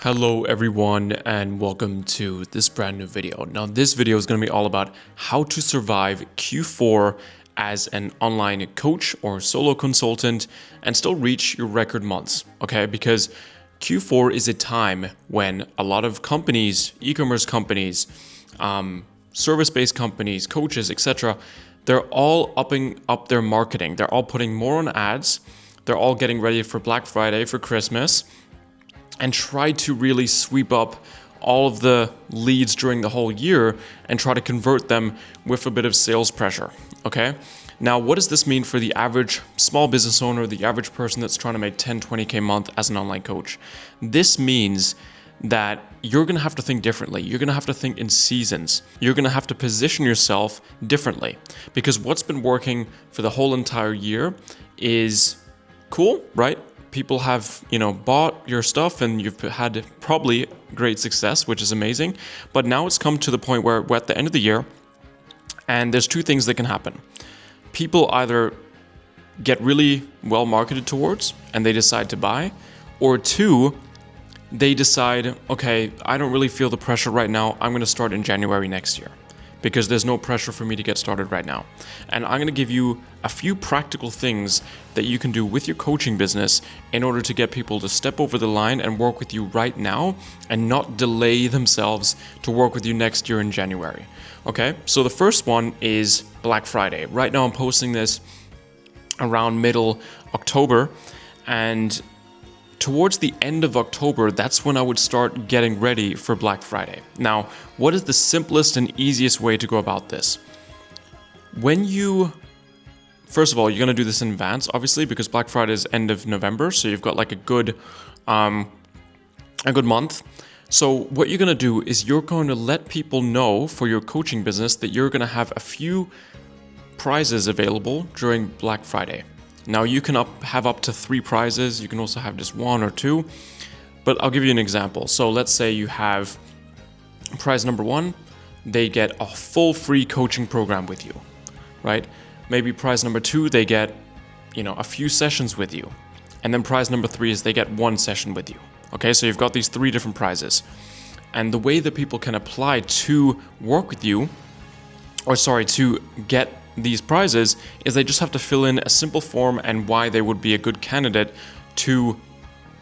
Hello everyone and welcome to this brand new video. Now this video is going to be all about how to survive Q4 as an online coach or solo consultant and still reach your record months, okay? Because Q4 is a time when a lot of companies, e-commerce companies, service-based companies, coaches, etc., they're all upping up their marketing. They're all putting more on ads. They're all getting ready for Black Friday, for Christmas, and try to really sweep up all of the leads during the whole year and try to convert them with a bit of sales pressure, okay? Now, what does this mean for the average small business owner, the average person that's trying to make 10, 20K a month as an online coach? This means that you're gonna have to think differently. You're gonna have to think in seasons. You're gonna have to position yourself differently because what's been working for the whole entire year is cool, right? People have, bought your stuff and you've had probably great success, which is amazing. But now it's come to the point where we're at the end of the year and there's two things that can happen. People either get really well marketed towards and they decide to buy, or two, they decide, okay, I don't really feel the pressure right now. I'm going to start in January next year because there's no pressure for me to get started right now. And I'm going to give you a few practical things that you can do with your coaching business in order to get people to step over the line and work with you right now and not delay themselves to work with you next year in January. Okay, so the first one is Black Friday. Right now I'm posting this around middle October, and towards the end of October, that's when I would start getting ready for Black Friday. Now, what is the simplest and easiest way to go about this? First of all, you're gonna do this in advance, obviously, because Black Friday is end of November, so you've got like a good month. So what you're gonna do is you're going to let people know for your coaching business that you're gonna have a few prizes available during Black Friday. Now you can have up to 3 prizes. You can also have just 1 or 2, but I'll give you an example. So let's say you have prize number 1, they get a full free coaching program with you, right? Maybe prize number 2, they get, a few sessions with you. And then prize number 3 is they get 1 session with you. Okay, so you've got these 3 different prizes. And the way that people can apply to work with you, to get these prizes, is they just have to fill in a simple form and why they would be a good candidate to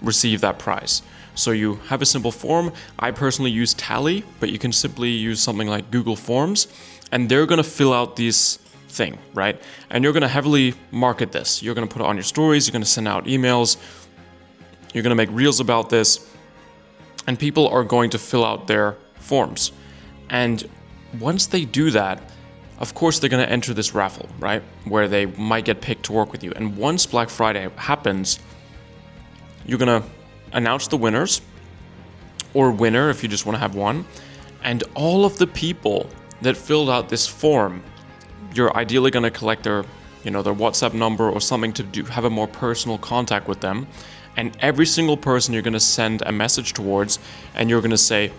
receive that prize. So you have a simple form. I personally use Tally, but you can simply use something like Google Forms, and they're gonna fill out this thing, right? And you're gonna heavily market this. You're gonna put it on your stories, you're gonna send out emails, you're gonna make reels about this, and people are going to fill out their forms. And once they do that, of course, they're going to enter this raffle, right? Where they might get picked to work with you. And once Black Friday happens, you're going to announce the winners, or winner if you just want to have one. And all of the people that filled out this form, you're ideally going to collect their WhatsApp number or something to have a more personal contact with them. And every single person you're going to send a message towards, and you're going to say,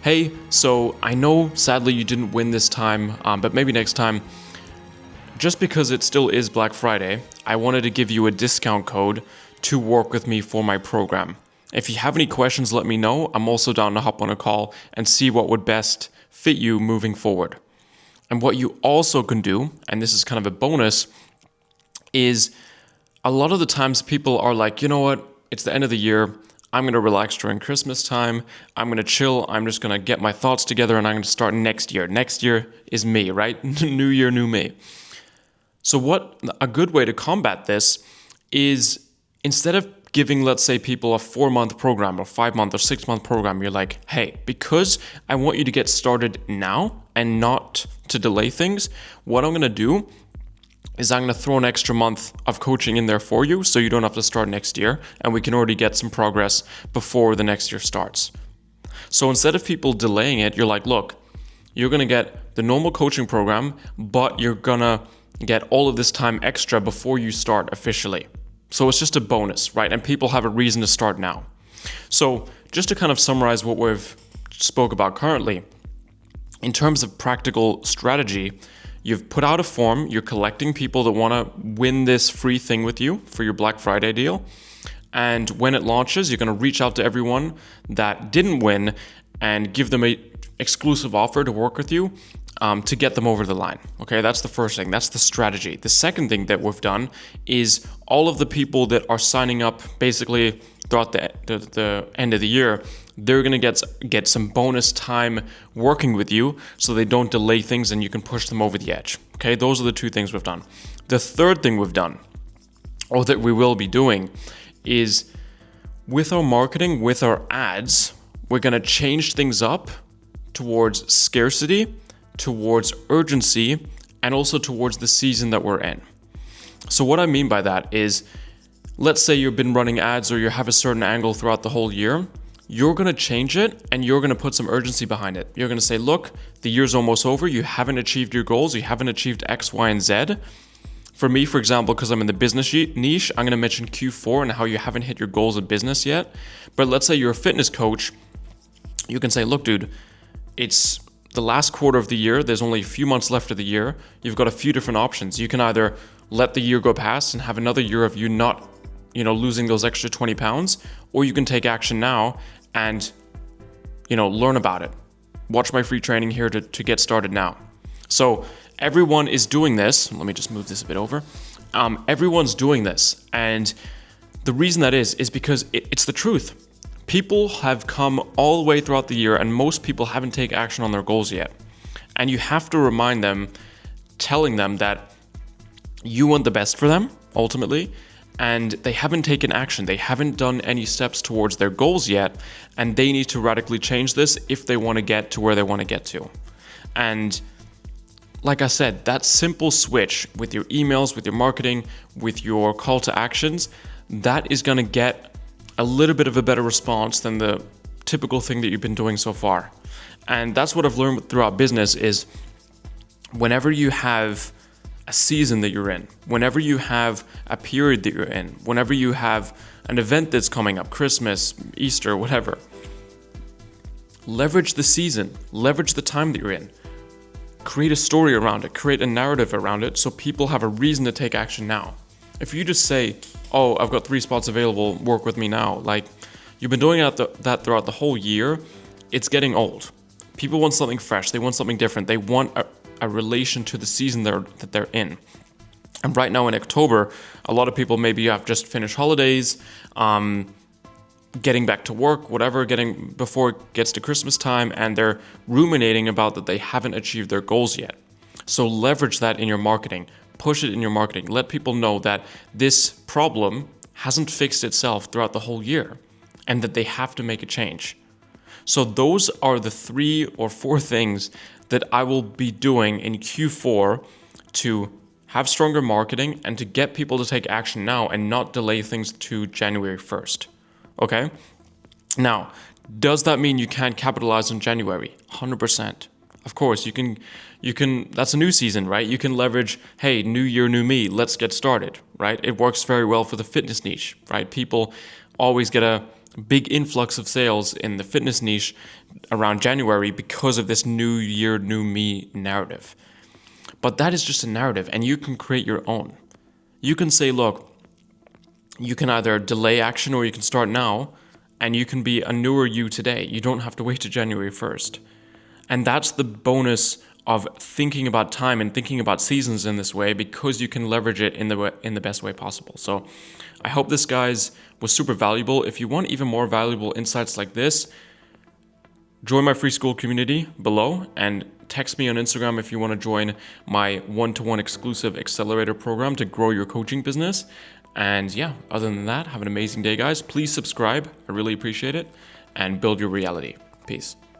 hey, so I know sadly you didn't win this time, but maybe next time, just because it still is Black Friday, I wanted to give you a discount code to work with me for my program. If you have any questions, let me know. I'm also down to hop on a call and see what would best fit you moving forward. And what you also can do, and this is kind of a bonus, is a lot of the times people are like, you know what, it's the end of the year, I'm going to relax during Christmas time. I'm going to chill. I'm just going to get my thoughts together and I'm going to start next year. Next year is me, right? New year, new me. So a good way to combat this is, instead of giving, let's say, people a 4-month program or 5-month or 6-month program, you're like, hey, because I want you to get started now and not to delay things, what I'm going to do is I'm going to throw an extra month of coaching in there for you so you don't have to start next year and we can already get some progress before the next year starts. So instead of people delaying it, you're like, look, you're going to get the normal coaching program, but you're going to get all of this time extra before you start officially. So it's just a bonus, right? And people have a reason to start now. So just to kind of summarize what we've spoke about currently, in terms of practical strategy, you've put out a form, you're collecting people that want to win this free thing with you for your Black Friday deal. And when it launches, you're going to reach out to everyone that didn't win and give them a exclusive offer to work with you to get them over the line. Okay, that's the first thing. That's the strategy. The second thing that we've done is all of the people that are signing up basically throughout the end of the year, they're going to get some bonus time working with you so they don't delay things and you can push them over the edge. Okay, those are the two things we've done. The third thing we've done, or that we will be doing, is with our marketing, with our ads, we're going to change things up towards scarcity, towards urgency, and also towards the season that we're in. So what I mean by that is, let's say you've been running ads or you have a certain angle throughout the whole year, you're going to change it and you're going to put some urgency behind it. You're going to say, look, the year's almost over. You haven't achieved your goals. You haven't achieved X, Y, and Z. For me, for example, because I'm in the business niche, I'm going to mention Q4 and how you haven't hit your goals in business yet. But let's say you're a fitness coach. You can say, look, dude, it's the last quarter of the year. There's only a few months left of the year. You've got a few different options. You can either let the year go past and have another year of you not, losing those extra 20 pounds, or you can take action now and, learn about it. Watch my free training here to get started now. So everyone is doing this. Let me just move this a bit over. Everyone's doing this. And the reason that is because it's the truth. People have come all the way throughout the year and most people haven't taken action on their goals yet. And you have to remind them, telling them that you want the best for them, ultimately, and they haven't taken action. They haven't done any steps towards their goals yet, and they need to radically change this if they want to get to where they want to get to. And like I said, that simple switch with your emails, with your marketing, with your call to actions, that is going to get a little bit of a better response than the typical thing that you've been doing so far. And that's what I've learned throughout business is whenever you have a season that you're in, whenever you have a period that you're in, whenever you have an event that's coming up, Christmas, Easter, whatever, leverage the season, leverage the time that you're in. Create a story around it, create a narrative around it so people have a reason to take action now. If you just say, oh, I've got 3 spots available, work with me now, like you've been doing that throughout the whole year, it's getting old. People want something fresh, they want something different, they want a relation to the season that they're in. And right now in October, a lot of people maybe have just finished holidays, getting back to work, whatever, getting before it gets to Christmas time, and they're ruminating about that they haven't achieved their goals yet. So leverage that in your marketing, push it in your marketing, let people know that this problem hasn't fixed itself throughout the whole year and that they have to make a change. So those are the 3 or 4 things that I will be doing in Q4 to have stronger marketing and to get people to take action now and not delay things to January 1st. Okay? Now, does that mean you can't capitalize on January? 100%. Of course, you can, that's a new season, right? You can leverage, hey, new year, new me, let's get started, right? It works very well for the fitness niche, right? People always get a big influx of sales in the fitness niche around January because of this new year, new me narrative. But that is just a narrative and you can create your own. You can say, look, you can either delay action or you can start now and you can be a newer you today. You don't have to wait to January 1st. And that's the bonus of thinking about time and thinking about seasons in this way because you can leverage it in the best way possible. So I hope this, guys, was super valuable. If you want even more valuable insights like this, join my free school community below and text me on Instagram if you want to join my one-to-one exclusive accelerator program to grow your coaching business. And yeah, other than that, have an amazing day, guys. Please subscribe. I really appreciate it. And build your reality. Peace.